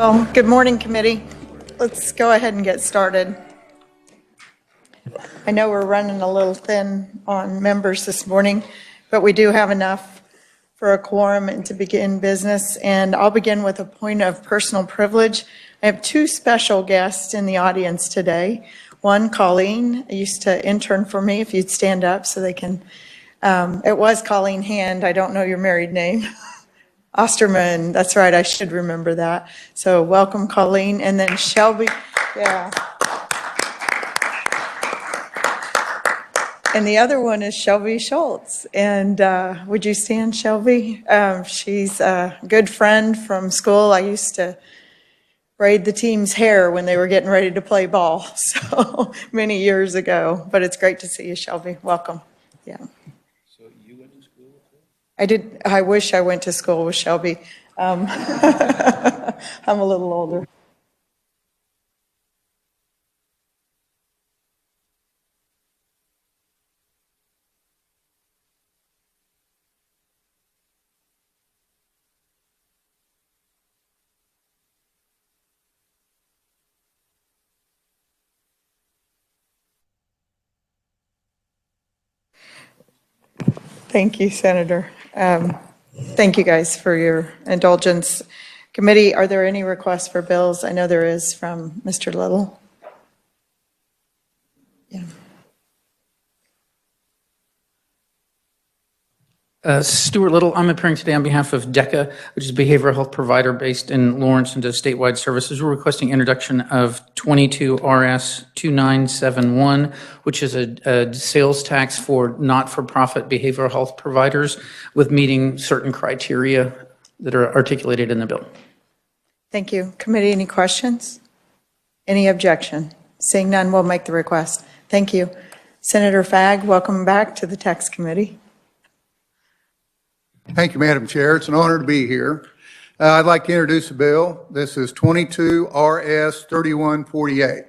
Well, good morning, committee. Let's go ahead and get started. I know we're running a little thin on members this morning, but we do have enough for a quorum and to begin business. And I'll begin with a point of personal privilege. I have two special guests in the audience today. One, Colleen, used to intern for me. If you'd stand up so they can, it was Colleen Hand. I don't know your married name. Osterman, that's right, I should remember that. So welcome, Colleen. And then Shelby, yeah. And the other one is Shelby Schultz. And would you stand, Shelby? She's a good friend from school. I used to braid the team's hair when they were getting ready to play ball, so many years ago. But it's great to see you, Shelby. Welcome. Yeah. I did. I wish I went to school with Shelby. I'm a little older. Thank you, Senator. Thank you guys for your indulgence. Committee, are there any requests for bills? I know there is from Mr. Little. Yeah. Stuart Little, I'm appearing today on behalf of DECA, which is a behavioral health provider based in Lawrence and does statewide services. We're requesting introduction of 22 RS 2971, which is a sales tax for not-for-profit behavioral health providers with meeting certain criteria that are articulated in the bill. Thank you. Committee, any questions? Any objection? Seeing none, we'll make the request. Thank you. Senator Fagg, welcome back to the Tax Committee. Thank you, Madam Chair. It's an honor to be here. I'd like to introduce a bill. This is 22 RS 3148.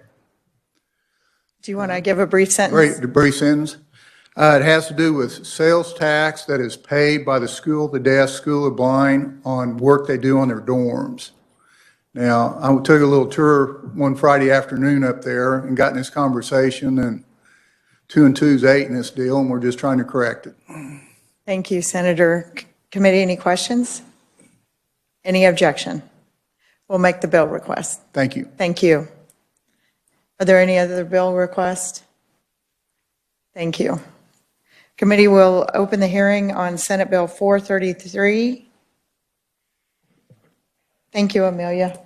Do you want to give a brief sentence? Great, brief sentence. It has to do with sales tax that is paid by the school, the deaf, school of blind on work they do on their dorms. Now, I took a little tour one Friday afternoon up there and got in this conversation, and 2 and 2 is 8 in this deal, and we're just trying to correct it. Thank you, Senator. Committee, any questions? Any objection? We'll make the bill request. Thank you. Thank you. Are there any other bill requests? Thank you. Committee will open the hearing on Senate Bill 433. Thank you, Amelia.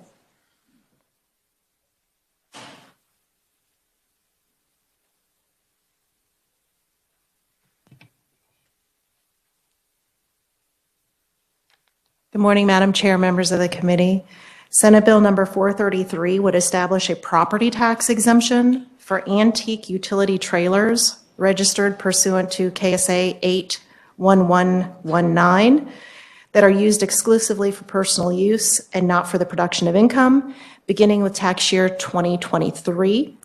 Good morning, Madam Chair, members of the committee. Senate Bill number 433 would establish a property tax exemption for antique utility trailers registered pursuant to KSA 81119 that are used exclusively for personal use and not for the production of income, beginning with tax year 2023.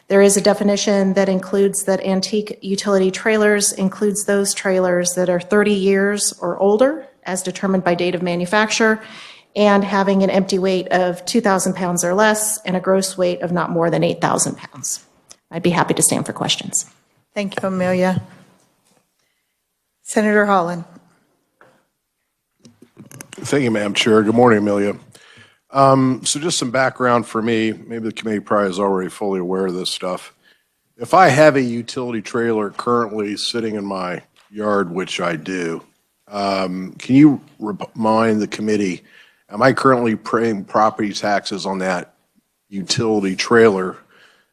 There is a definition that includes that antique utility trailers includes those trailers that are 30 years or older, as determined by date of manufacture, and having an empty weight of 2,000 pounds or less and a gross weight of not more than 8,000 pounds. I'd be happy to stand for questions. Thank you, Amelia. Senator Holland. Thank you, Madam Chair. Good morning, Amelia. So just some background for me. Maybe the committee probably is already fully aware of this stuff. If I have a utility trailer currently sitting in my yard, which I do, can you remind the committee, am I currently paying property taxes on that utility trailer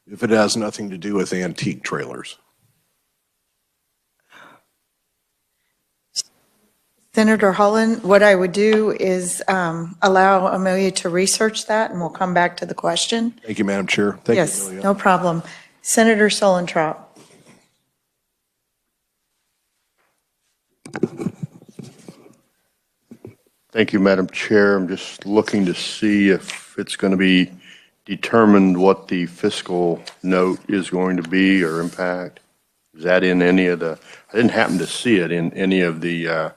if it has nothing to do with antique trailers? Senator Holland, what I would do is allow Amelia to research that, and we'll come back to the question. Thank you, Madam Chair. Thank Yes, you, Amelia. no problem. Senator Solentrop. Thank you, Madam Chair. I'm just looking to see if it's going to be determined what the fiscal note is going to be or impact. Is that in any of the, I didn't happen to see it in any of the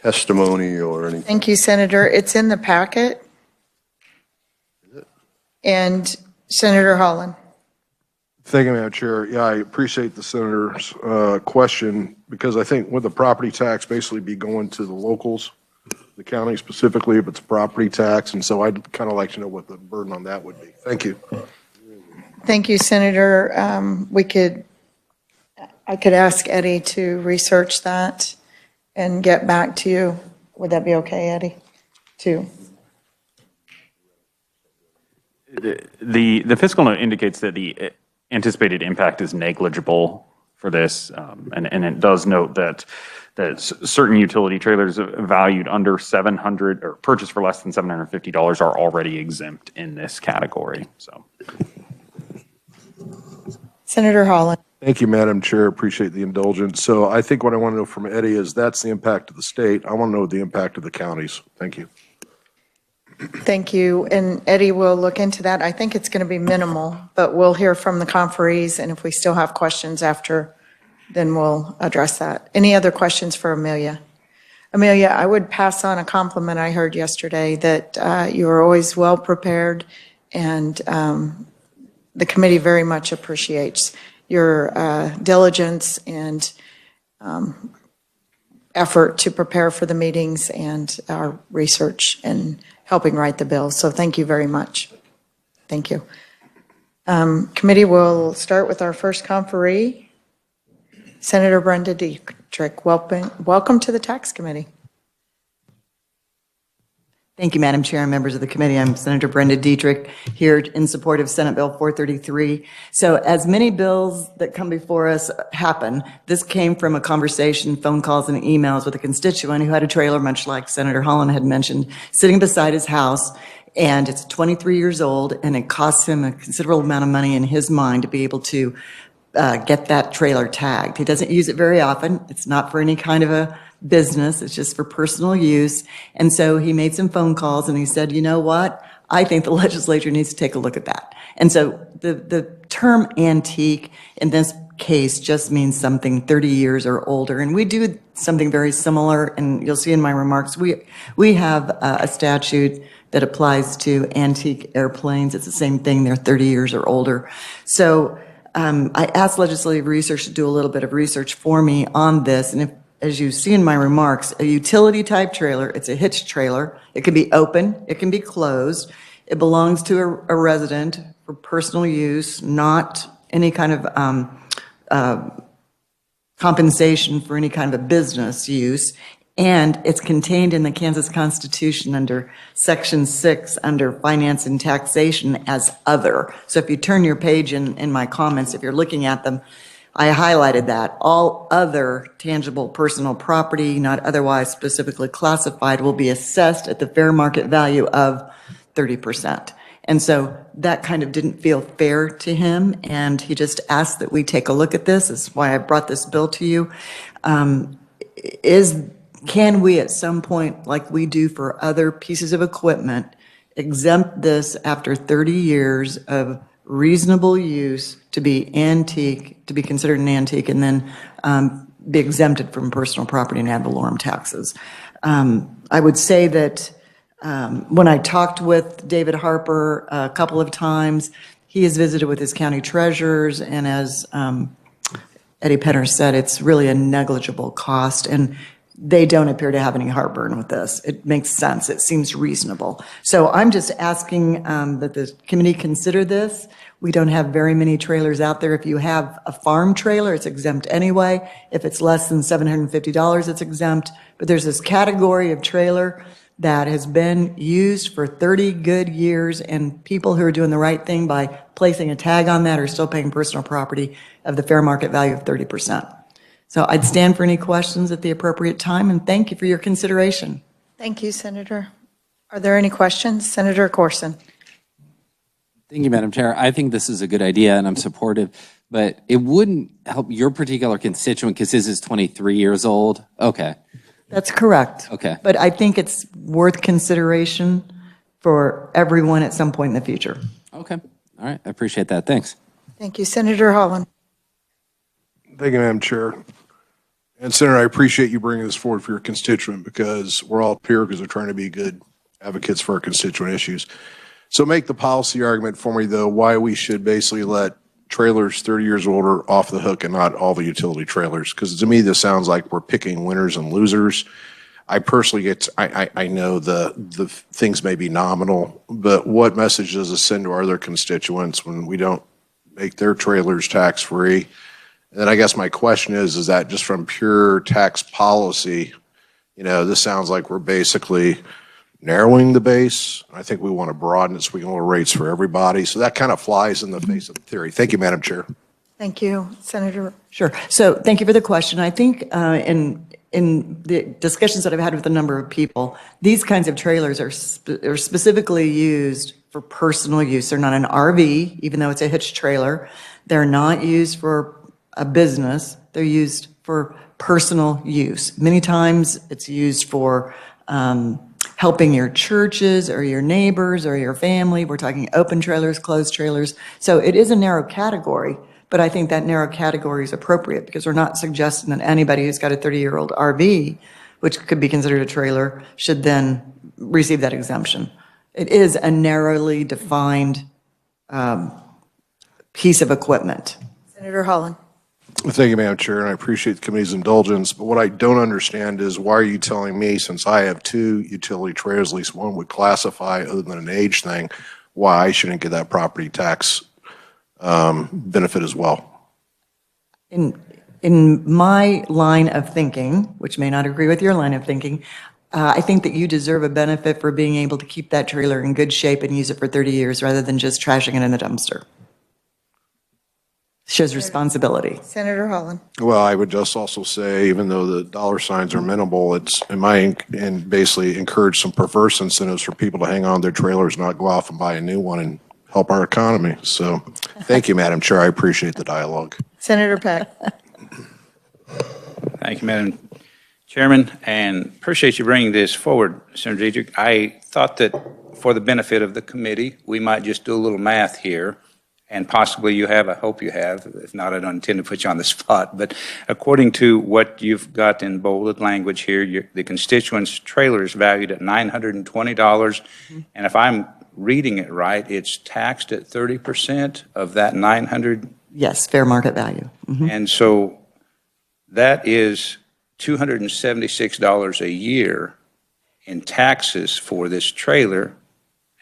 testimony or anything. Thank you, Senator. It's in the packet. And Senator Holland. Thank you, Madam Chair. Yeah, I appreciate the senator's question, because I think with the property tax basically be going to the locals, the county specifically, if it's a property tax, and so I'd kind of like to know what the burden on that would be. Thank you. Thank you, Senator. I could ask Eddie to research that and get back to you. Would that be okay, Eddie? The fiscal note indicates that the anticipated impact is negligible for this, and it does note that certain utility trailers valued under $700 or purchased for less than $750 are already exempt in this category. So, Senator Holland. Thank you, Madam Chair. Appreciate the indulgence. So I think what I want to know from Eddie is that's the impact of the state. I want to know the impact of the counties. Thank you. Thank you. And Eddie will look into that. I think it's going to be minimal, but we'll hear from the conferees, and if we still have questions after, then we'll address that. Any other questions for Amelia? Amelia, I would pass on a compliment I heard yesterday that you are always well prepared, and the committee very much appreciates your diligence and effort to prepare for the meetings and our research and helping write the bill. So thank you very much. Thank you. Committee will start with our first conferee, Senator Brenda Dietrich. Welcome to the Tax Committee. Thank you, Madam Chair and members of the committee. I'm Senator Brenda Dietrich here in support of Senate Bill 433. So as many bills that come before us happen, this came from a conversation, phone calls and emails with a constituent who had a trailer, much like Senator Holland had mentioned, sitting beside his house, and it's 23 years old, and it costs him a considerable amount of money in his mind to be able to get that trailer tagged. He doesn't use it very often. It's not for any kind of a business. It's just for personal use. And so he made some phone calls and he said, you know what? I think the legislature needs to take a look at that. And so the term antique in this case just means something 30 years or older. And we do something very similar. And you'll see in my remarks, we have a statute that applies to antique airplanes. It's the same thing. They're 30 years or older. So I asked legislative research to do a little bit of research for me on this. And if, as you see in my remarks, a utility type trailer, it's a hitched trailer. It can be open, it can be closed. It belongs to a resident for personal use, not any kind of compensation for any kind of a business use. And it's contained in the Kansas Constitution under Section 6 under Finance and Taxation as other. So if you turn your page in my comments, if you're looking at them, I highlighted that. All other tangible personal property not otherwise specifically classified will be assessed at the fair market value of 30%. And so that kind of didn't feel fair to him, and he just asked that we take a look at this. That's why I brought this bill to you. Can we at some point, like we do for other pieces of equipment, exempt this after 30 years of reasonable use to be antique, to be considered an antique, and then be exempted from personal property and ad valorem taxes? I would say that when I talked with David Harper a couple of times, he has visited with his county treasurers, and as Eddie Penner said, it's really a negligible cost, and they don't appear to have any heartburn with this. It makes sense. It seems reasonable. So I'm just asking that the committee consider this. We don't have very many trailers out there. If you have a farm trailer, it's exempt anyway. If it's less than $750, it's exempt. But there's this category of trailer that has been used for 30 good years, and people who are doing the right thing by placing a tag on that are still paying personal property of the fair market value of 30%. So I'd stand for any questions at the appropriate time, and thank you for your consideration. Thank you, Senator. Are there any questions? Senator Corson. Thank you, Madam Chair. I think this is a good idea, and I'm supportive, but it wouldn't help your particular constituent because his is 23 years old. Okay. That's correct. Okay. But I think it's worth consideration for everyone at some point in the future. Okay. All right. I appreciate that. Thanks. Thank you, Senator Holland. Thank you, Madam Chair. And Senator, I appreciate you bringing this forward for your constituent, because we're all up here because we're trying to be good advocates for our constituent issues. So make the policy argument for me, though, why we should basically let trailers 30 years older off the hook and not all the utility trailers. Because to me, this sounds like we're picking winners and losers. I personally I know the things may be nominal, but what message does it send to our other constituents when we don't make their trailers tax-free? And then I guess my question is that just from pure tax policy, this sounds like we're basically narrowing the base. I think we want to broaden it so we can lower rates for everybody. So that kind of flies in the face of the theory. Thank you, Madam Chair. Thank you, Senator. Sure. So thank you for the question. I think in the discussions that I've had with a number of people, these kinds of trailers are specifically used for personal use. They're not an RV, even though it's a hitched trailer. They're not used for a business. They're used for personal use. Many times it's used for helping your churches or your neighbors or your family. We're talking open trailers, closed trailers. So it is a narrow category, but I think that narrow category is appropriate because we're not suggesting that anybody who's got a 30-year-old RV, which could be considered a trailer, should then receive that exemption. It is a narrowly defined piece of equipment. Senator Holland. Thank you, Madam Chair, and I appreciate the committee's indulgence. But what I don't understand is why are you telling me, since I have 2 utility trailers, at least one would classify other than an age thing, why I shouldn't get that property tax benefit as well? In my line of thinking, which may not agree with your line of thinking, I think that you deserve a benefit for being able to keep that trailer in good shape and use it for 30 years rather than just trashing it in the dumpster. Shows responsibility. Senator Holland. Well, I would just also say, even though the dollar signs are minimal, it's and basically encourage some perverse incentives for people to hang on to their trailers, not go off and buy a new one and help our economy. So thank you, Madam Chair. I appreciate the dialogue. Senator Peck. Thank you, Madam Chairman, and appreciate you bringing this forward, Senator Diedrich. I thought that for the benefit of the committee, we might just do a little math here, and possibly you have, I hope you have, if not, I don't intend to put you on the spot, but according to what you've got in bolded language here, the constituent's trailer is valued at $920, and if I'm reading it right, it's taxed at 30% of that $900. Yes, fair market value. And so that is $276 a year in taxes for this trailer,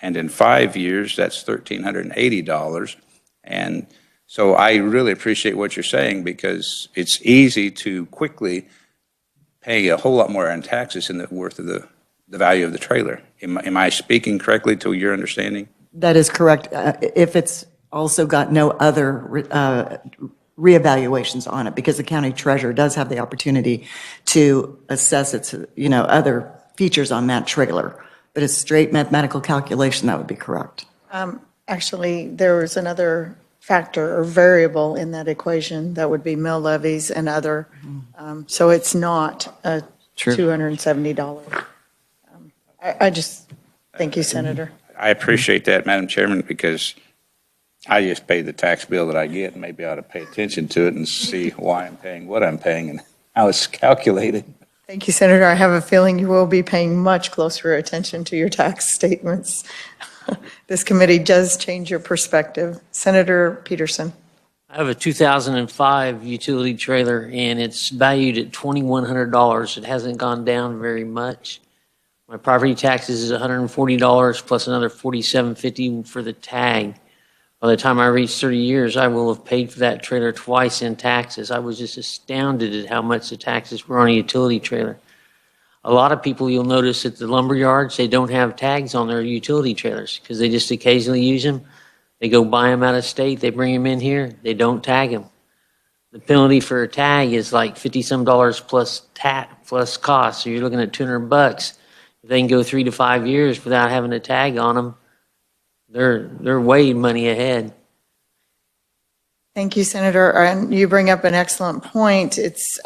and in 5 years, that's $1,380. And so I really appreciate what you're saying because it's easy to quickly pay a whole lot more in taxes than the worth of the value of the trailer. Am I speaking correctly to your understanding? That is correct. If it's also got no other reevaluations on it, because the county treasurer does have the opportunity to assess its, other features on that trailer. But a straight mathematical calculation, that would be correct. Actually, there was another factor or variable in that equation that would be mill levies and other. So it's not a $270. I just, thank you, Senator. I appreciate that, Madam Chairman, because I just pay the tax bill that I get, and maybe I ought to pay attention to it and see why I'm paying what I'm paying and how it's calculated. Thank you, Senator. I have a feeling you will be paying much closer attention to your tax statements. This committee does change your perspective. Senator Peterson. I have a 2005 utility trailer, and it's valued at $2,100. It hasn't gone down very much. My property taxes is $140 plus another $47.50 for the tag. By the time I reach 30 years, I will have paid for that trailer twice in taxes. I was just astounded at how much the taxes were on a utility trailer. A lot of people, you'll notice at the lumber yards, they don't have tags on their utility trailers because they just occasionally use them. They go buy them out of state, they bring them in here, they don't tag them. The penalty for a tag is like $50-some plus cost, so you're looking at $200. If they can go 3 to 5 years without having a tag on them, they're way money ahead. Thank you, Senator. And you bring up an excellent point. It's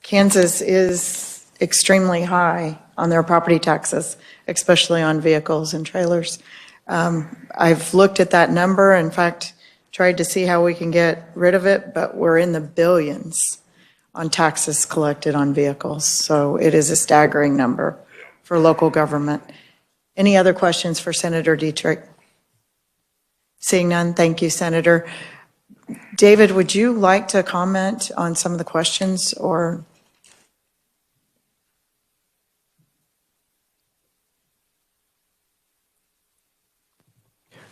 Kansas is extremely high on their property taxes, especially on vehicles and trailers. I've looked at that number, in fact, tried to see how we can get rid of it, but we're in the billions on taxes collected on vehicles. So it is a staggering number for local government. Any other questions for Senator Dietrich? Seeing none, thank you, Senator. David, would you like to comment on some of the questions or?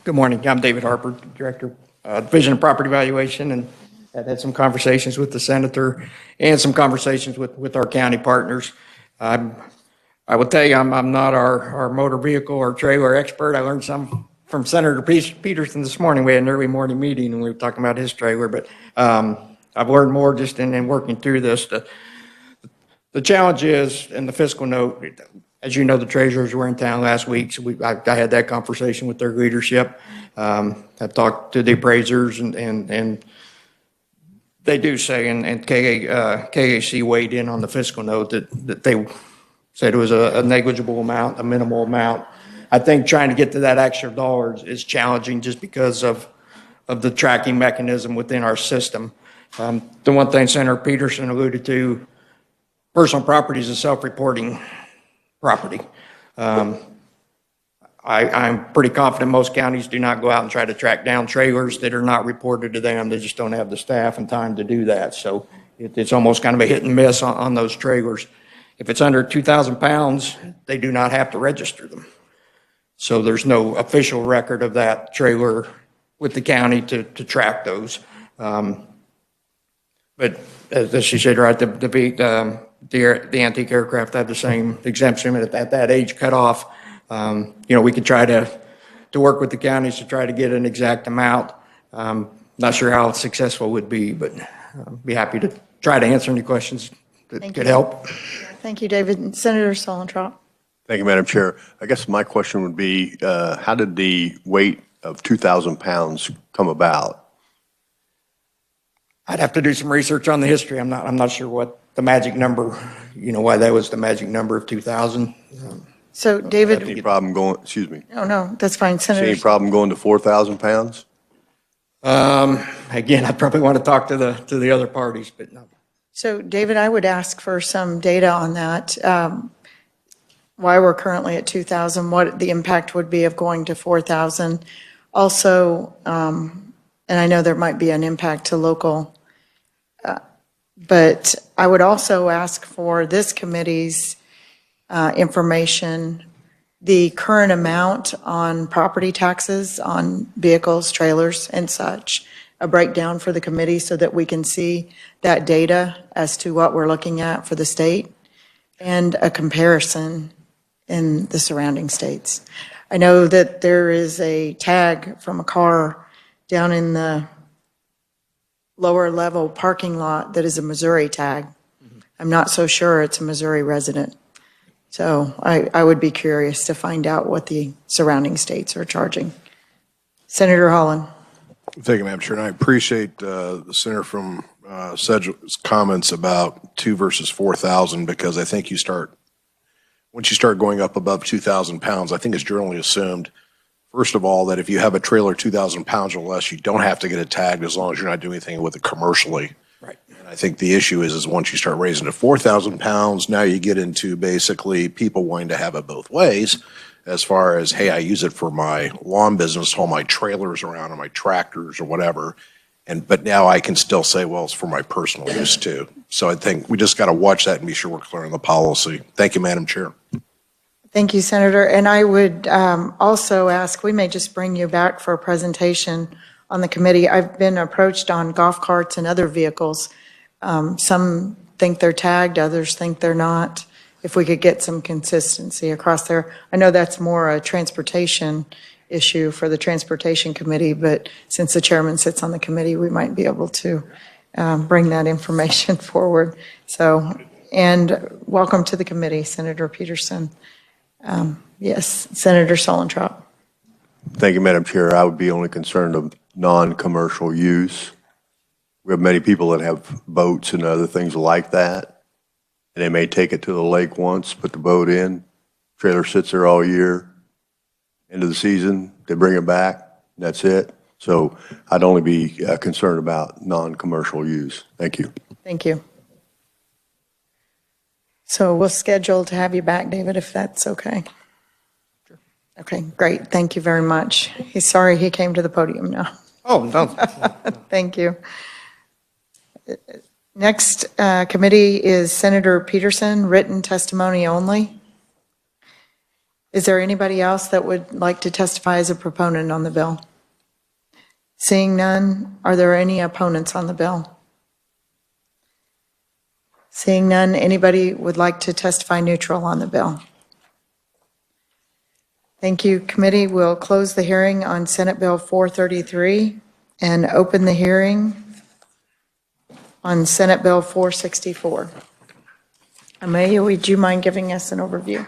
Good morning. I'm David Harper, Director, Division of Property Valuation, and I've had some conversations with the senator and some conversations with our county partners. I will tell you, I'm not our motor vehicle or trailer expert. I learned some from Senator Peterson this morning. We had an early morning meeting and we were talking about his trailer, but I've learned more just in working through this. The challenge is in the fiscal note. As you know, the treasurers were in town last week, so I had that conversation with their leadership. I've talked to the appraisers, and they do say, and KAC weighed in on the fiscal note that they said it was a negligible amount, a minimal amount. I think trying to get to that extra dollars is challenging just because of the tracking mechanism within our system. The one thing Senator Peterson alluded to, personal property is a self-reporting property. I'm pretty confident most counties do not go out and try to track down trailers that are not reported to them. They just don't have the staff and time to do that. So it's almost kind of a hit and miss on those trailers. If it's under 2,000 pounds, they do not have to register them. So there's no official record of that trailer with the county to track those. But as she said, right, the antique aircraft have the same exemption at that age cutoff. We could try to work with the counties to try to get an exact amount. Not sure how successful it would be, but be happy to try to answer any questions that could help. Thank you, David. Senator Solentrop. Thank you, Madam Chair. I guess my question would be, how did the weight of 2,000 pounds come about? I'd have to do some research on the history. I'm not sure what the magic number, why that was the magic number of 2,000. So David. Any problem going, excuse me, No, that's fine, see Senator. any problem going to 4,000 pounds? Again, I'd probably want to talk to the other parties, but no. So David, I would ask for some data on that. Why we're currently at 2,000, what the impact would be of going to 4,000. Also, and I know there might be an impact to local, but I would also ask for this committee's information, the current amount on property taxes on vehicles, trailers, and such, a breakdown for the committee so that we can see that data as to what we're looking at for the state and a comparison in the surrounding states. I know that there is a tag from a car down in the lower level parking lot that is a Missouri tag. I'm not so sure it's a Missouri resident. So I would be curious to find out what the surrounding states are charging. Senator Holland. Thank you, Madam Chair. And I appreciate the Senator from Sedgwick's comments about 2 versus 4,000, because I think once you start going up above 2,000 pounds, I think it's generally assumed, first of all, that if you have a trailer 2,000 pounds or less, you don't have to get it tagged as long as you're not doing anything with it commercially. Right. And I think the issue is once you start raising to 4,000 pounds, now you get into basically people wanting to have it both ways, as far as, hey, I use it for my lawn business, haul my trailers around or my tractors or whatever. But now I can still say, well, it's for my personal use too. So I think we just got to watch that and be sure we're clear on the policy. Thank you, Madam Chair. Thank you, Senator. And I would also ask, we may just bring you back for a presentation on the committee. I've been approached on golf carts and other vehicles. Some think they're tagged, others think they're not. If we could get some consistency across there. I know that's more a transportation issue for the Transportation Committee, but since the chairman sits on the committee, we might be able to bring that information forward. So, and welcome to the committee, Senator Peterson. Yes, Senator Solentrop. Thank you, Madam Chair. I would be only concerned of non-commercial use. We have many people that have boats and other things like that. And they may take it to the lake once, put the boat in, trailer sits there all year. End of the season, they bring it back, and that's it. So I'd only be concerned about non-commercial use. Thank you. Thank you. So we'll schedule to have you back, David, if that's okay. Sure. Okay, great. Thank you very much. He's sorry he came to the podium now. Oh, no. Thank you. Next committee is Senator Peterson, written testimony only. Is there anybody else that would like to testify as a proponent on the bill? Seeing none, are there any opponents on the bill? Seeing none, anybody would like to testify neutral on the bill? Thank you, committee. We'll close the hearing on Senate Bill 433 and open the hearing on Senate Bill 464. Amelia, would you mind giving us an overview?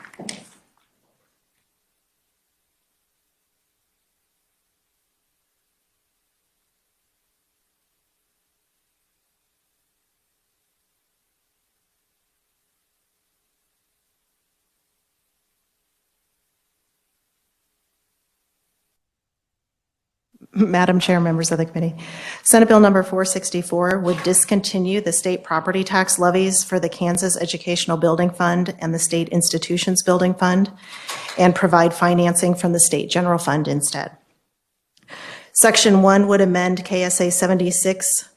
Madam Chair, members of the committee. Senate Bill number 464 would discontinue the state property tax levies for the Kansas Educational Building Fund and the State Institutions Building Fund and provide financing from the state general fund instead. Section 1 would amend KSA 76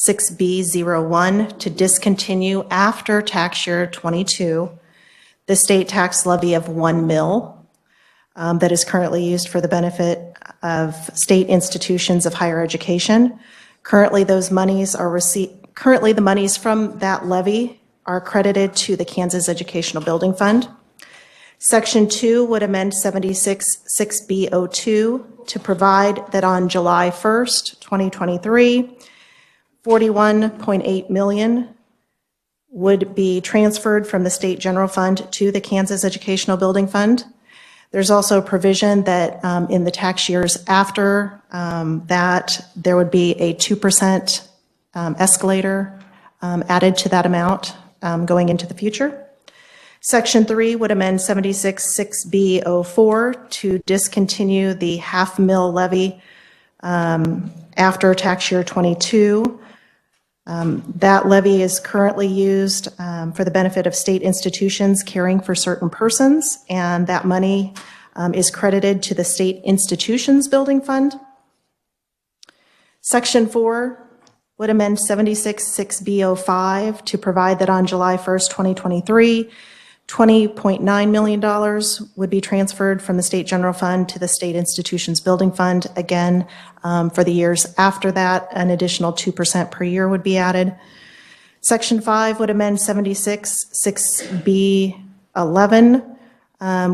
6B01 to discontinue after tax year 22 the state tax levy of 1 mil that is currently used for the benefit of state institutions of higher education. Currently, the monies from that levy are credited to the Kansas Educational Building Fund. Section 2 would amend 76 6B02 to provide that on July 1st, 2023, $41.8 million would be transferred from the state general fund to the Kansas Educational Building Fund. There's also a provision that in the tax years after that, there would be a 2% escalator added to that amount going into the future. Section 3 would amend 76 6B04 to discontinue the $500,000 levy after tax year 22. That levy is currently used for the benefit of state institutions caring for certain persons, and that money is credited to the State Institutions Building Fund. Section 4 would amend 76 6B05 to provide that on July 1st, 2023, $20.9 million would be transferred from the State General Fund to the State Institutions Building Fund. Again, for the years after that, an additional 2% per year would be added. Section 5 would amend 76 6B11,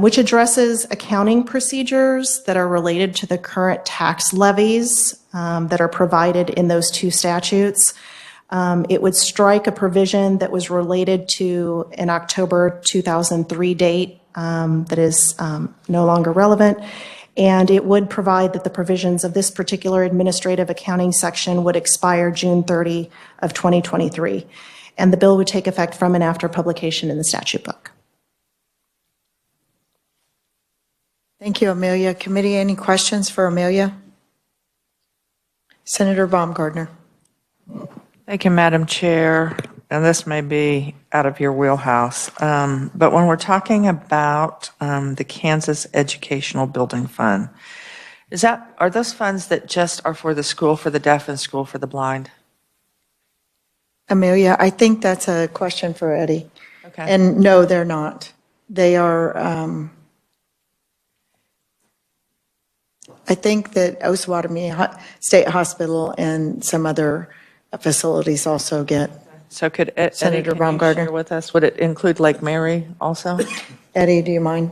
which addresses accounting procedures that are related to the current tax levies that are provided in those two statutes. It would strike a provision that was related to an October 2003 date that is no longer relevant, and it would provide that the provisions of this particular administrative accounting section would expire June 30 of 2023, and the bill would take effect from and after publication in the statute book. Thank you, Amelia. Committee, any questions for Amelia? Senator Baumgardner. Thank you, Madam Chair. And this may be out of your wheelhouse, but when we're talking about the Kansas Educational Building Fund, are those funds that just are for the School for the Deaf and School for the Blind? Amelia, I think that's a question for Eddie. Okay. And no, they're not. They are, I think that Osawatomie State Hospital and some other facilities also get. So could Eddie, Senator can you Baumgardner. share with us, would it include Lake Mary also? Eddie, do you mind?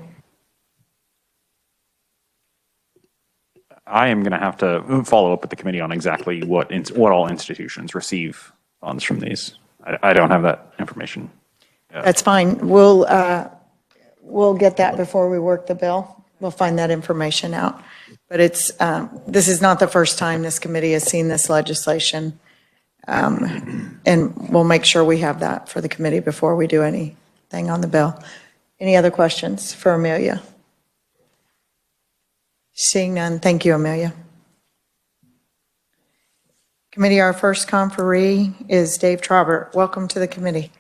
I am going to have to follow up with the committee on exactly what all institutions receive funds from these. I don't have that information. That's fine. We'll get that before we work the bill. We'll find that information out. But this is not the first time this committee has seen this legislation. And we'll make sure we have that for the committee before we do anything on the bill. Any other questions for Amelia? Seeing none, thank you, Amelia. Committee, our first conferee is Dave Traubert. Welcome to the committee.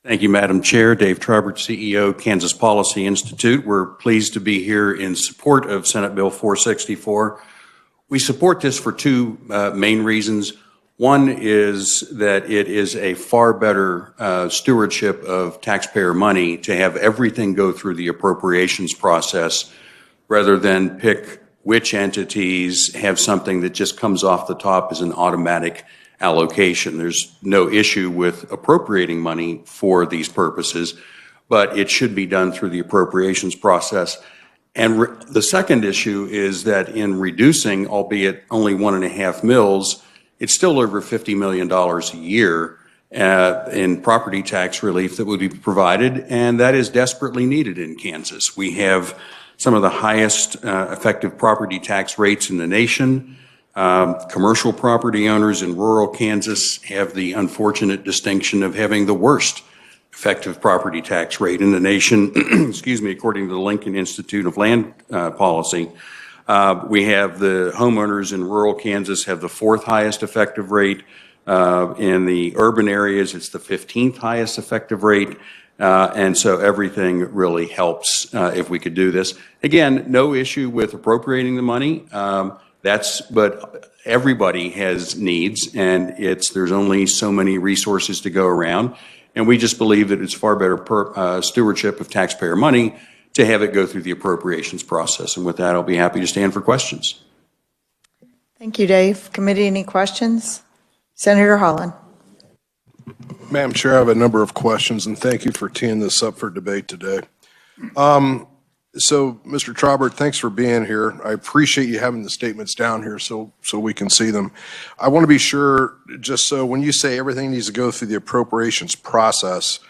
Thank you, Madam Chair. Dave Trabert, CEO, Kansas Policy Institute. We're pleased to be here in support of Senate Bill 464. We support this for two main reasons. One is that it is a far better stewardship of taxpayer money to have everything go through the appropriations process rather than pick which entities have something that just comes off the top as an automatic allocation. There's no issue with appropriating money for these purposes, but it should be done through the appropriations process. And the second issue is that in reducing, albeit only 1.5 mils, it's still over $50 million a year in property tax relief that would be provided, and that is desperately needed in Kansas. We have some of the highest effective property tax rates in the nation. Commercial property owners in rural Kansas have the unfortunate distinction of having the worst effective property tax rate in the nation, excuse me, according to the Lincoln Institute of Land Policy. We have the homeowners in rural Kansas have the 4th highest effective rate. In the urban areas, it's the 15th highest effective rate. And so everything really helps if we could do this. Again, no issue with appropriating the money. But everybody has needs, and there's only so many resources to go around. And we just believe that it's far better stewardship of taxpayer money to have it go through the appropriations process. And with that, I'll be happy to stand for questions. Thank you, Dave. Committee, any questions? Senator Holland. Madam Chair, I have a number of questions, and thank you for teeing this up for debate today. So, Mr. Trabert, thanks for being here. I appreciate you having the statements down here so we can see them. I want to be sure, just so when you say everything needs to go through the appropriations process,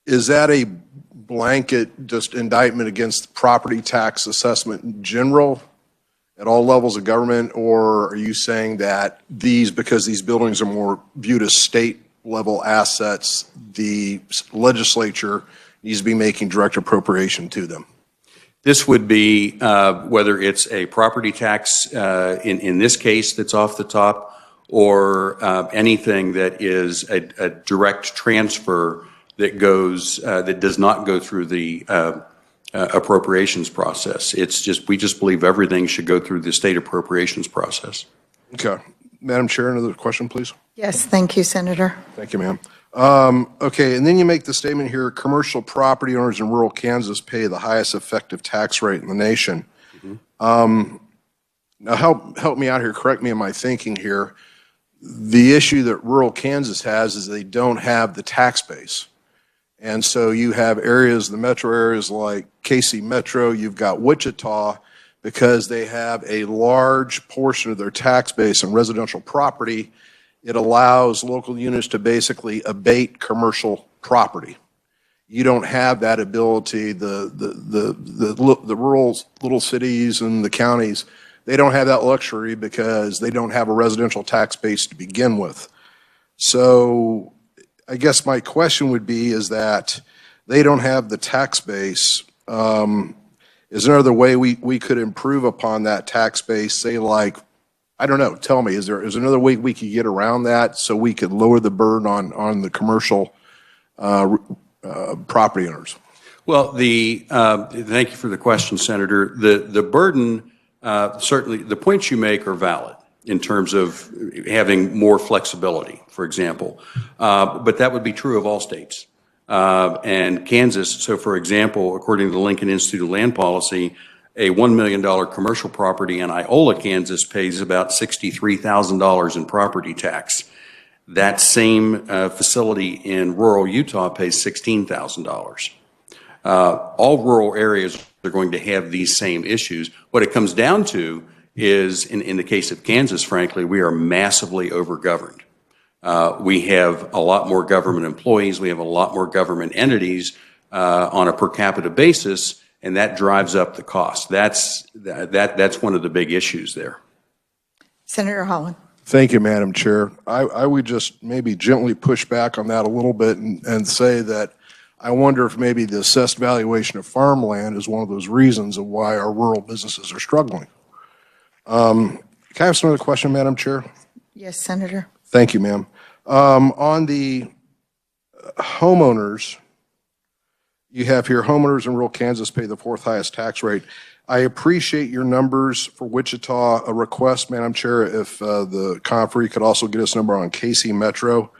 is that a blanket just indictment against property tax assessment in general at all levels of government, or are you saying that because these buildings are more viewed as state level assets, the legislature needs to be making direct appropriation to them? This would be whether it's a property tax in this case that's off the top, or anything that is a direct transfer that does not go through the appropriations process. We just believe everything should go through the state appropriations process. Okay. Madam Chair, another question, please. Yes, thank you, Senator. Thank you, ma'am. Okay, and then you make the statement here, commercial property owners in rural Kansas pay the highest effective tax rate in the nation. Now help me out here, correct me in my thinking here. The issue that rural Kansas has is they don't have the tax base. And so you have areas, the metro areas like KC Metro, you've got Wichita, because they have a large portion of their tax base in residential property. It allows local units to basically abate commercial property. You don't have that ability. The rural little cities and the counties, they don't have that luxury because they don't have a residential tax base to begin with. So I guess my question would be is that they don't have the tax base. Is there another way we could improve upon that tax base, say like, I don't know, tell me, is there another way we could get around that so we could lower the burden on the commercial property owners? Well, thank you for the question, Senator. The burden, certainly, the points you make are valid in terms of having more flexibility, for example. But that would be true of all states. And Kansas, so for example, according to the Lincoln Institute of Land Policy, a $1 million commercial property in Iola, Kansas pays about $63,000 in property tax. That same facility in rural Utah pays $16,000. All rural areas are going to have these same issues. What it comes down to is, in the case of Kansas, frankly, we are massively overgoverned. We have a lot more government employees. We have a lot more government entities on a per capita basis, and that drives up the cost. That's one of the big issues there. Senator Holland. Thank you, Madam Chair. I would just maybe gently push back on that a little bit and say that I wonder if maybe the assessed valuation of farmland is one of those reasons of why our rural businesses are struggling. Can I ask another question, Madam Chair? Yes, Senator. Thank you, ma'am. On the homeowners, you have here homeowners in rural Kansas pay the fourth highest tax rate. I appreciate your numbers for Wichita. A request, Madam Chair, if the conferee could also get us a number on KC Metro.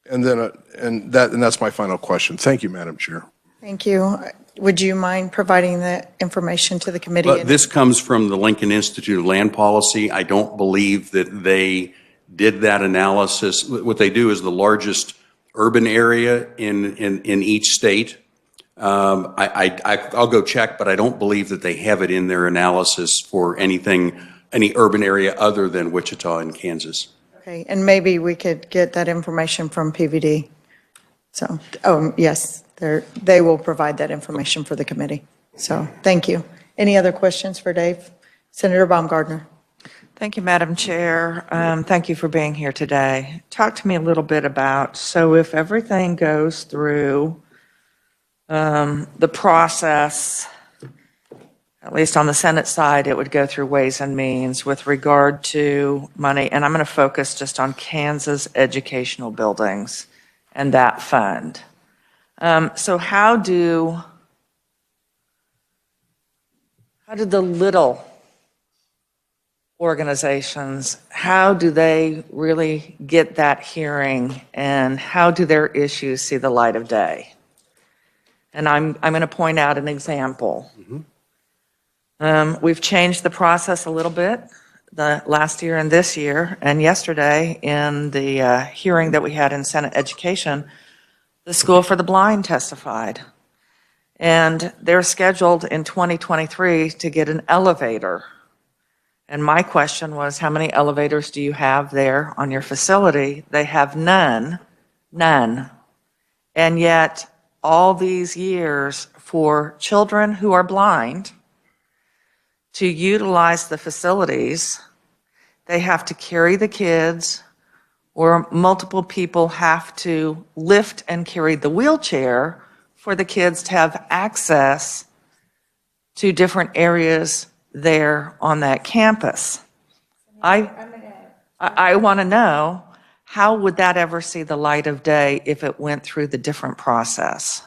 And then, and that's my final question. Thank you, Madam Chair. Thank you. Would you mind providing the information to the committee? But this comes from the Lincoln Institute of Land Policy. I don't believe that they did that analysis. What they do is the largest urban area in each state. I'll go check, but I don't believe that they have it in their analysis for any urban area other than Wichita and Kansas. Okay, and maybe we could get that information from PVD. So, yes, they will provide that information for the committee. So, thank you. Any other questions for Dave? Senator Baumgardner. Thank you, Madam Chair. Thank you for being here today. Talk to me a little bit about, so if everything goes through the process, at least on the Senate side, it would go through Ways and Means with regard to money, and I'm going to focus just on Kansas educational buildings and that fund. So how did the little organizations, how do they really get that hearing, and how do their issues see the light of day? And I'm going to point out an example. We've changed the process a little bit the last year and this year, and yesterday in the hearing that we had in Senate Education, the School for the Blind testified. And they're scheduled in 2023 to get an elevator. And my question was, how many elevators do you have there on your facility? They have none. And yet, all these years for children who are blind to utilize the facilities, they have to carry the kids, or multiple people have to lift and carry the wheelchair for the kids to have access to different areas there on that campus. I want to know, how would that ever see the light of day if it went through the different process?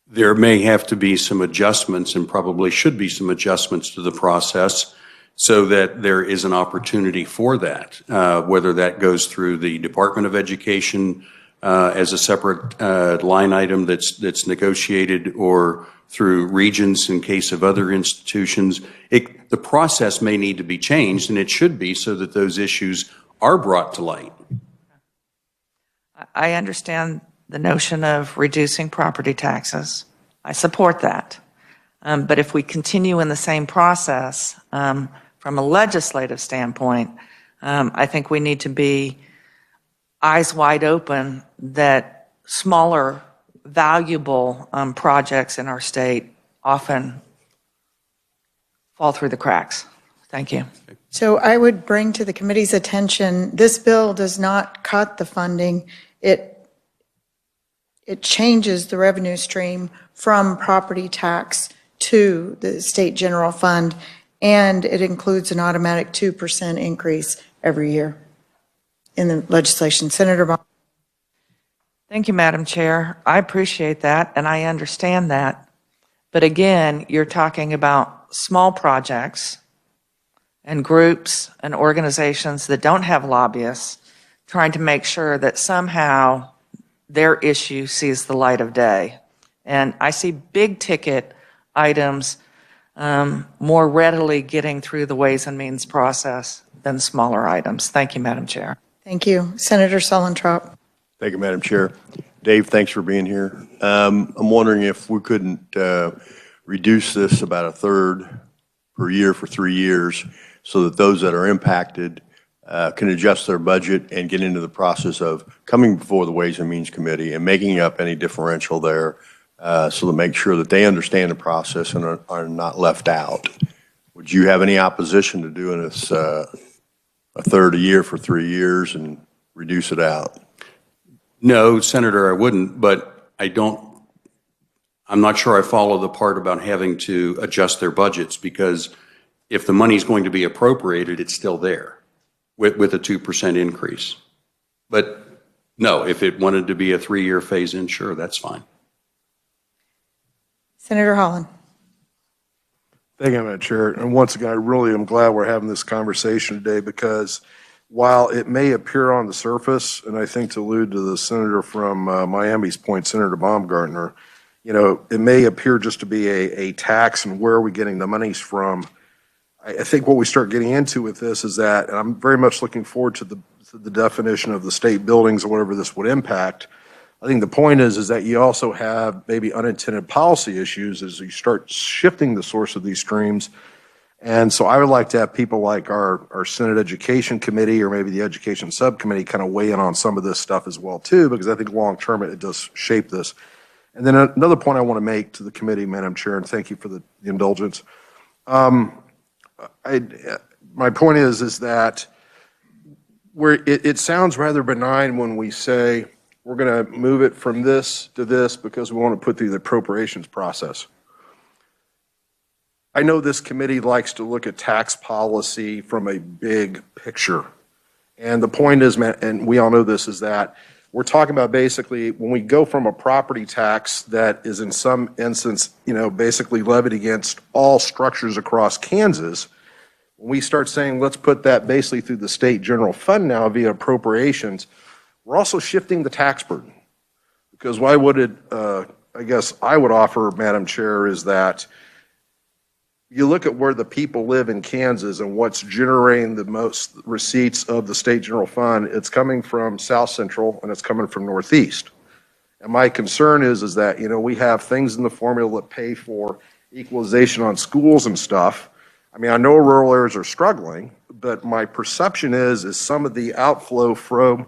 There may have to be some adjustments, and probably should be some adjustments to the process, so that there is an opportunity for that, whether that goes through the Department of Education as a separate line item that's negotiated, or through regions in case of other institutions. The process may need to be changed, and it should be, so that those issues are brought to light. I understand the notion of reducing property taxes. I support that. But if we continue in the same process, from a legislative standpoint, I think we need to be eyes wide open that smaller, valuable projects in our state often fall through the cracks. Thank you. So I would bring to the committee's attention, this bill does not cut the funding. It changes the revenue stream from property tax to the state general fund, and it includes an automatic 2% increase every year in the legislation. Senator Baum. Thank you, Madam Chair. I appreciate that, and I understand that. But again, you're talking about small projects and groups and organizations that don't have lobbyists trying to make sure that somehow their issue sees the light of day. And I see big ticket items more readily getting through the Ways and Means process than smaller items. Thank you, Madam Chair. Thank you. Senator Suellentrop. Thank you, Madam Chair. Dave, thanks for being here. I'm wondering if we couldn't reduce this about a third per year for 3 years, so that those that are impacted can adjust their budget and get into the process of coming before the Ways and Means Committee and making up any differential there, so to make sure that they understand the process and are not left out. Would you have any opposition to doing this a third a year for 3 years and reduce it out? No, Senator, I wouldn't, but I'm not sure I follow the part about having to adjust their budgets, because if the money is going to be appropriated, it's still there with a 2% increase. But No, if it wanted to be a 3-year phase-in, sure, that's fine. Senator Holland. Thank you, Madam Chair. And once again, I really am glad we're having this conversation today because while it may appear on the surface, and I think to allude to the senator from Miami's point, Senator Baumgartner, you know, it may appear just to be a tax and where are we getting the monies from? I think what we start getting into with this is that, and I'm very much looking forward to the definition of the state buildings and whatever this would impact. I think the point is that you also have maybe unintended policy issues as you start shifting the source of these streams. And so I would like to have people like our Senate Education Committee or maybe the Education Subcommittee kind of weigh in on some of this stuff as well too, because I think long term it does shape this. And then another point I want to make to the committee, Madam Chair, and thank you for the indulgence. My point is that it sounds rather benign when we say we're going to move it from this to this because we want to put through the appropriations process. I know this committee likes to look at tax policy from a big picture. And the point is, and we all know this, is that we're talking about basically when we go from a property tax that is in some instance, you know, basically levied against all structures across Kansas, when we start saying let's put that basically through the state general fund now via appropriations, we're also shifting the tax burden. Because why would it, I guess I would offer, Madam Chair, is that you look at where the people live in Kansas and what's generating the most receipts of the state general fund, it's coming from South Central and it's coming from Northeast. And my concern is that, you know, we have things in the formula that pay for equalization on schools and stuff. I mean, I know rural areas are struggling, but my perception is some of the outflow from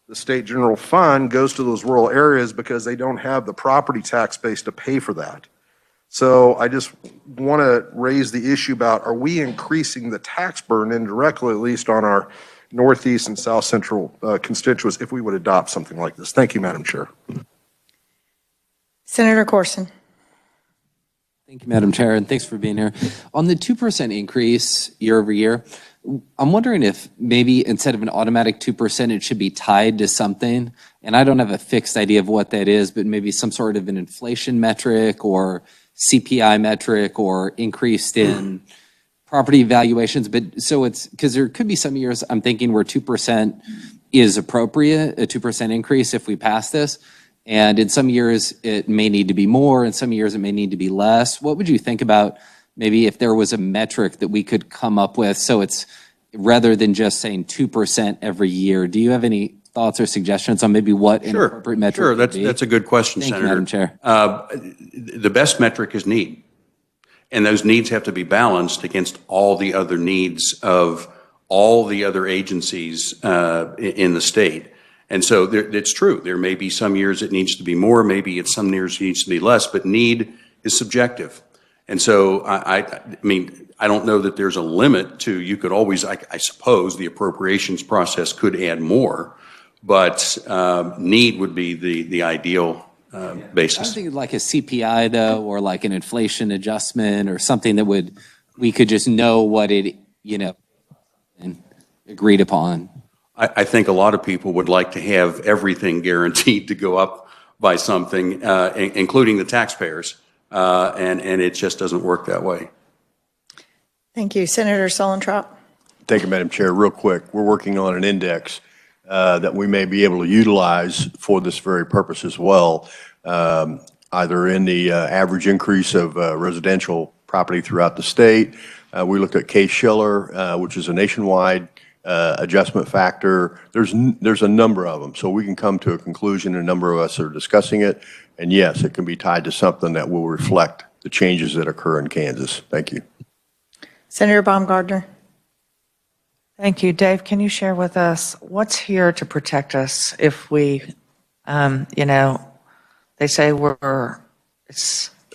the state general fund goes to those rural areas because they don't have the property tax base to pay for that. So I just want to raise the issue about, are we increasing the tax burden indirectly, at least on our Northeast and South Central constituents, if we would adopt something like this? Thank you, Madam Chair. Senator Corson. Thank you, Madam Chair, and thanks for being here. On the 2% increase year over year, I'm wondering if maybe instead of an automatic 2%, it should be tied to something. And I don't have a fixed idea of what that is, but maybe some sort of an inflation metric or CPI metric or increased in property valuations. But so it's because there could be some years I'm thinking where 2% is appropriate, a 2% increase if we pass this. And in some years it may need to be more, in some years it may need to be less. What would you think about maybe if there was a metric that we could come up with so it's rather than just saying 2% every year? Do you have any thoughts or suggestions on maybe what an appropriate metric would be? Sure, that's a good question, Thank Senator. you, Madam Chair. The best metric is need. And those needs have to be balanced against all the other needs of all the other agencies in the state. And so it's true. There may be some years it needs to be more, maybe it's some years it needs to be less, but need is subjective. And so I mean, I don't know that there's a limit to, you could always, I suppose the appropriations process could add more, but need would be the ideal basis. I was thinking like a CPI though, or like an inflation adjustment or something that we could just know what it, you know, and agreed upon. I think a lot of people would like to have everything guaranteed to go up by something, including the taxpayers, and it just doesn't work that way. Thank you. Senator Solentrop. Thank you, Madam Chair. Real quick, we're working on an index that we may be able to utilize for this very purpose as well, either in the average increase of residential property throughout the state. We looked at Case-Shiller, which is a nationwide adjustment factor. There's a number of them, so we can come to a conclusion. A number of us are discussing it, and yes, it can be tied to something that will reflect the changes that occur in Kansas. Thank you. Senator Baumgartner. Thank you. Dave, can you share with us what's here to protect us if we, you know, they say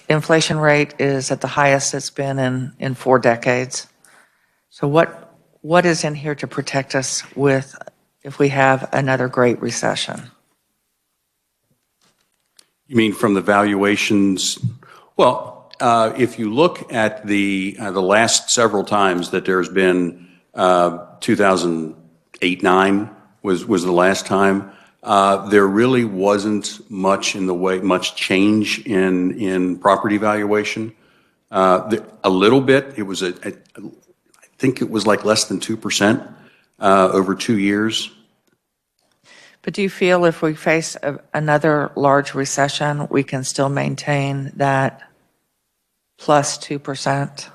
inflation rate is at the highest it's been in 4 decades. So what is in here to protect us with if we have another great recession? You mean from the valuations? Well, if you look at the last several times that there's been 2008-9 was the last time. There really wasn't much change in property valuation. A little bit, I think it was like less than 2% over 2 years. But do you feel if we face another large recession, we can still maintain that plus 2%?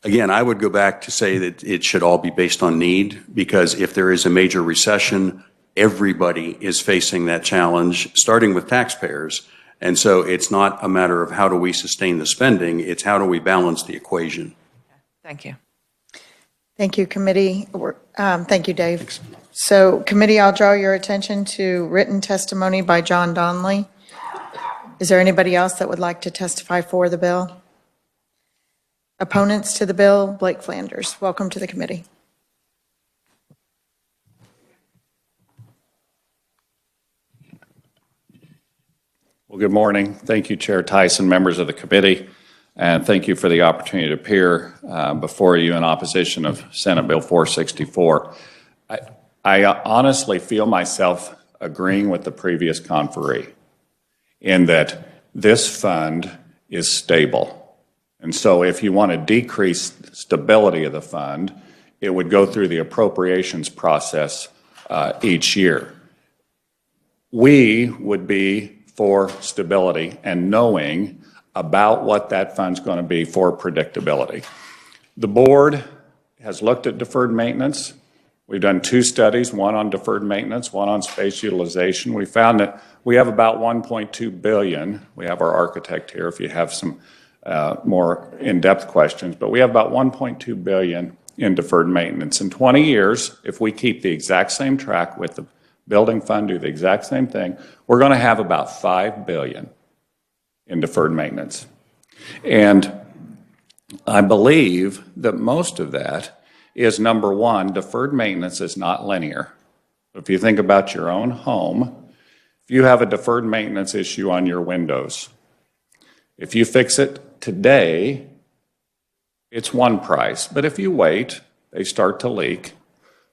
Again, I would go back to say that it should all be based on need, because if there is a major recession, everybody is facing that challenge, starting with taxpayers. And so it's not a matter of how do we sustain the spending, it's how do we balance the equation. Thank you. Thank you, committee. Thank you, Dave. Thanks. So, committee, I'll draw your attention to written testimony by John Donnelly. Is there anybody else that would like to testify for the bill? Opponents to the bill, Blake Flanders. Welcome to the committee. Well, good morning. Thank you, Chair Tyson, members of the committee, and thank you for the opportunity to appear before you in opposition of Senate Bill 464. I honestly feel myself agreeing with the previous conferee in that this fund is stable. And so if you want to decrease stability of the fund, it would go through the appropriations process each year. We would be for stability and knowing about what that fund's going to be for predictability. The board has looked at deferred maintenance. We've done 2 studies, one on deferred maintenance, one on space utilization. We found that we have about $1.2 billion. We have our architect here if you have some more in-depth questions, but we have about $1.2 billion in deferred maintenance. In 20 years, if we keep the exact same track with the building fund, do the exact same thing, we're going to have about $5 billion in deferred maintenance. And I believe that most of that is, number one, deferred maintenance is not linear. If you think about your own home, if you have a deferred maintenance issue on your windows, if you fix it today, it's one price. But if you wait, they start to leak.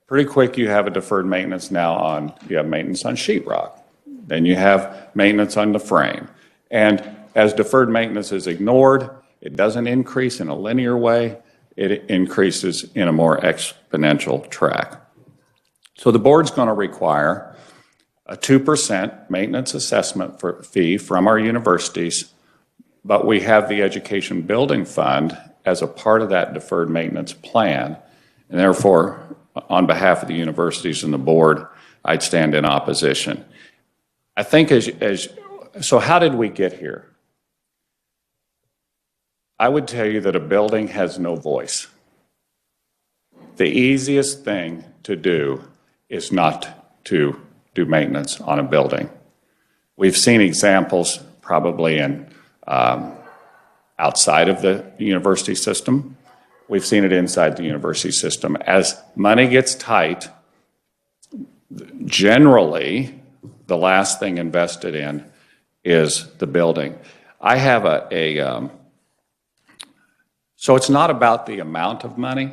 Pretty quick, you have a deferred maintenance now you have maintenance on sheetrock. Then you have maintenance on the frame. And as deferred maintenance is ignored, it doesn't increase in a linear way. It increases in a more exponential track. So the board's going to require a 2% maintenance assessment fee from our universities, but we have the Education Building Fund as a part of that deferred maintenance plan. And therefore, on behalf of the universities and the board, I'd stand in opposition. I think so how did we get here? I would tell you that a building has no voice. The easiest thing to do is not to do maintenance on a building. We've seen examples probably in outside of the university system. We've seen it inside the university system. As money gets tight, generally, the last thing invested in is the building. I have so it's not about the amount of money,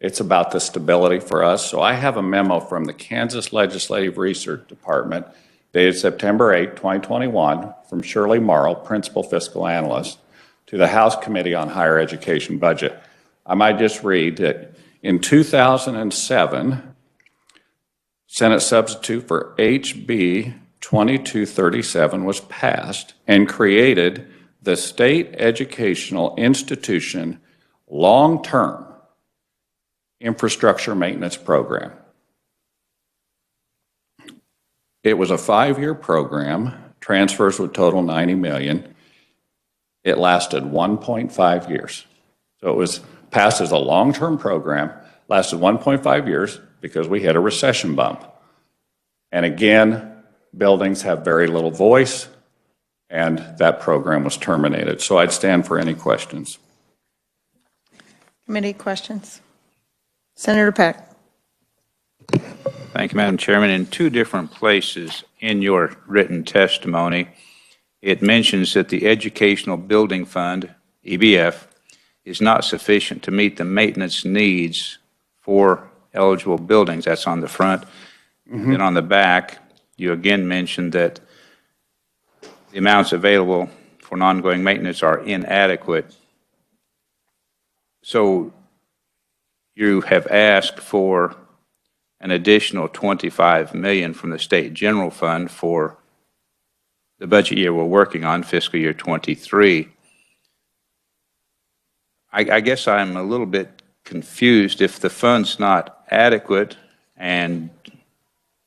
it's about the stability for us. So I have a memo from the Kansas Legislative Research Department dated September 8, 2021, from Shirley Morrow, Principal Fiscal Analyst, to the House Committee on Higher Education Budget. I might just read that in 2007, Senate substitute for HB 2237 was passed and created the State Educational Institution Long-Term Infrastructure Maintenance Program. It was a 5-year program. Transfers would total $90 million. It lasted 1.5 years. So it was passed as a long-term program, lasted 1.5 years because we hit a recession bump. And again, buildings have very little voice, and that program was terminated. So I'd stand for any questions. Committee questions? Senator Peck. Thank you, Madam Chairman. In 2 different places in your written testimony, it mentions that the Educational Building Fund, EBF, is not sufficient to meet the maintenance needs for eligible buildings. That's on the front. Then on the back, you again mentioned that the amounts available for ongoing maintenance are inadequate. So you have asked for an additional $25 million from the state general fund for the budget year we're working on, fiscal year 23. I guess I'm a little bit confused. If the fund's not adequate and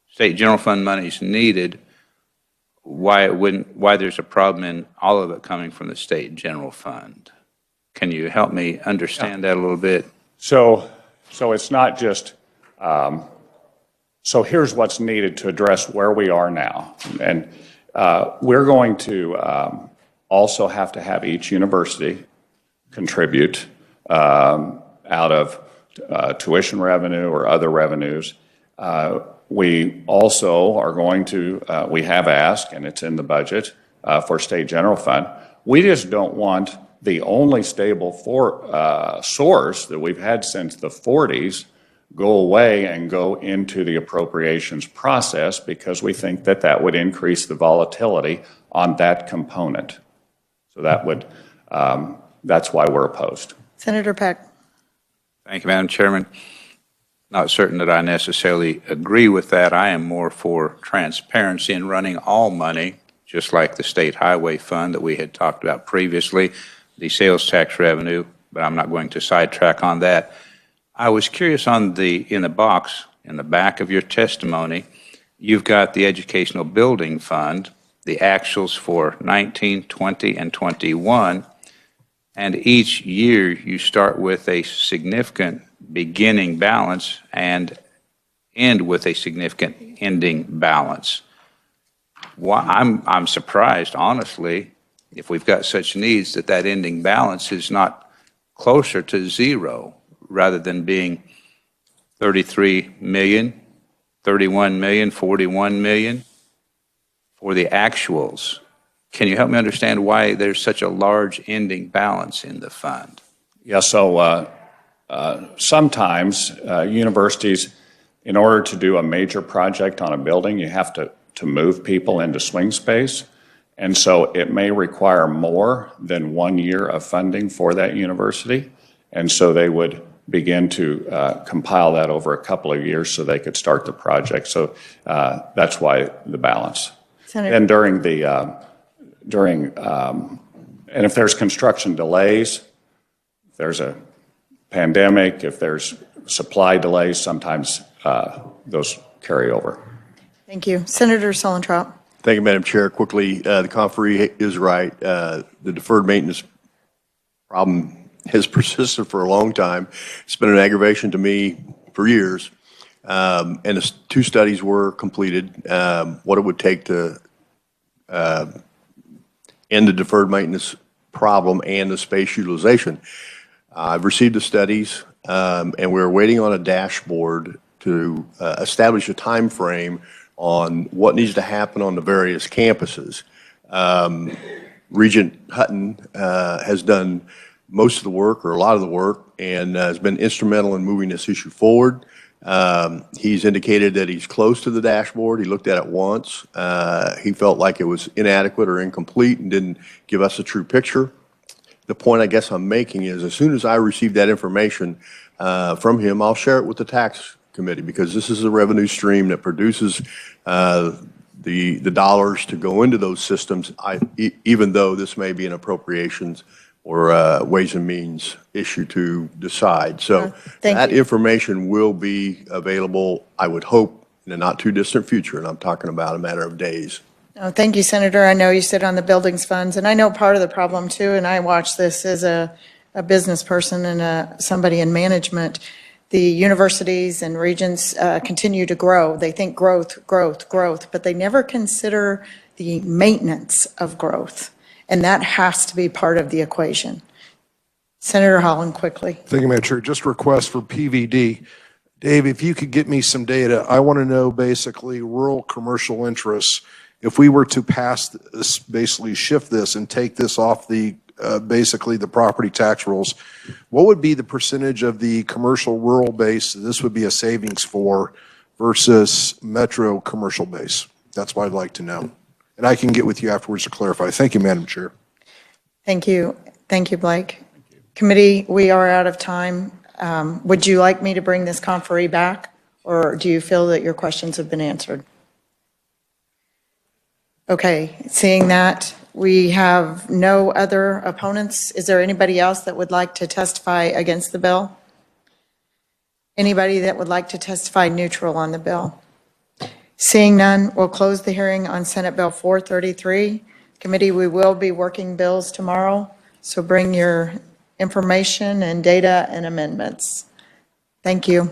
state general fund money is needed, why there's a problem in all of it coming from the state general fund? Can you help me understand that a little bit? So it's not just, so here's what's needed to address where we are now. And we're going to also have to have each university contribute out of tuition revenue or other revenues. We also are going to, we have asked, and it's in the budget, for state general fund. We just don't want the only stable source that we've had since the 40s go away and go into the appropriations process, because we think that that would increase the volatility on that component. So that would, that's why we're opposed. Senator Peck. Thank you, Madam Chairman. Not certain that I necessarily agree with that. I am more for transparency in running all money, just like the state highway fund that we had talked about previously, the sales tax revenue, but I'm not going to sidetrack on that. I was curious on in the box in the back of your testimony, you've got the educational building fund, the actuals for 19, 20, and 21, and each year you start with a significant beginning balance and end with a significant ending balance. I'm surprised, honestly, if we've got such needs, that ending balance is not closer to zero, rather than being 33 million, 31 million, 41 million for the actuals. Can you help me understand why there's such a large ending balance in the fund? Yeah, so sometimes universities, in order to do a major project on a building, you have to move people into swing space. And so it may require more than 1 year of funding for that university. And so they would begin to compile that over a couple of years so they could start the project. So that's why the balance. Senator. And and if there's construction delays, if there's a pandemic, if there's supply delays, sometimes those carry over. Thank you. Senator Solentrop. Thank you, Madam Chair. Quickly, the conferee is right. The deferred maintenance problem has persisted for a long time. It's been an aggravation to me for years. And the 2 studies were completed, what it would take to end the deferred maintenance problem and the space utilization. I've received the studies, and we're waiting on a dashboard to establish a time frame on what needs to happen on the various campuses. Regent Hutton has done most of the work, or a lot of the work, and has been instrumental in moving this issue forward. He's indicated that he's close to the dashboard. He looked at it once. He felt like it was inadequate or incomplete and didn't give us a true picture. The point I guess I'm making is, as soon as I receive that information from him, I'll share it with the tax committee, because this is a revenue stream that produces the dollars to go into those systems, even though this may be an appropriations or Ways and Means issue to decide. So that information will be available, I would hope, in a not too distant future, and I'm talking about a matter of days. Oh, thank you, Senator. I know you sit on the buildings funds, and I know part of the problem too, and I watch this as a business person and somebody in management. The universities and regions continue to grow. They think growth, growth, growth, but they never consider the maintenance of growth. And that has to be part of the equation. Senator Holland, quickly. Thank you, Madam Chair. Just a request for PVD. Dave, if you could get me some data, I want to know basically rural commercial interests. If we were to pass this, basically shift this and take this off the basically the property tax rules, what would be the percentage of the commercial rural base this would be a savings for versus metro commercial base? That's what I'd like to know. And I can get with you afterwards to clarify. Thank you, Madam Chair. Thank you. Thank you, Blake. Committee, we are out of time. Would you like me to bring this conferee back, or do you feel that your questions have been answered? Okay, seeing that we have no other opponents, is there anybody else that would like to testify against the bill? Anybody that would like to testify neutral on the bill? Seeing none, we'll close the hearing on Senate Bill 433. Committee, we will be working bills tomorrow, so bring your information and data and amendments. Thank you.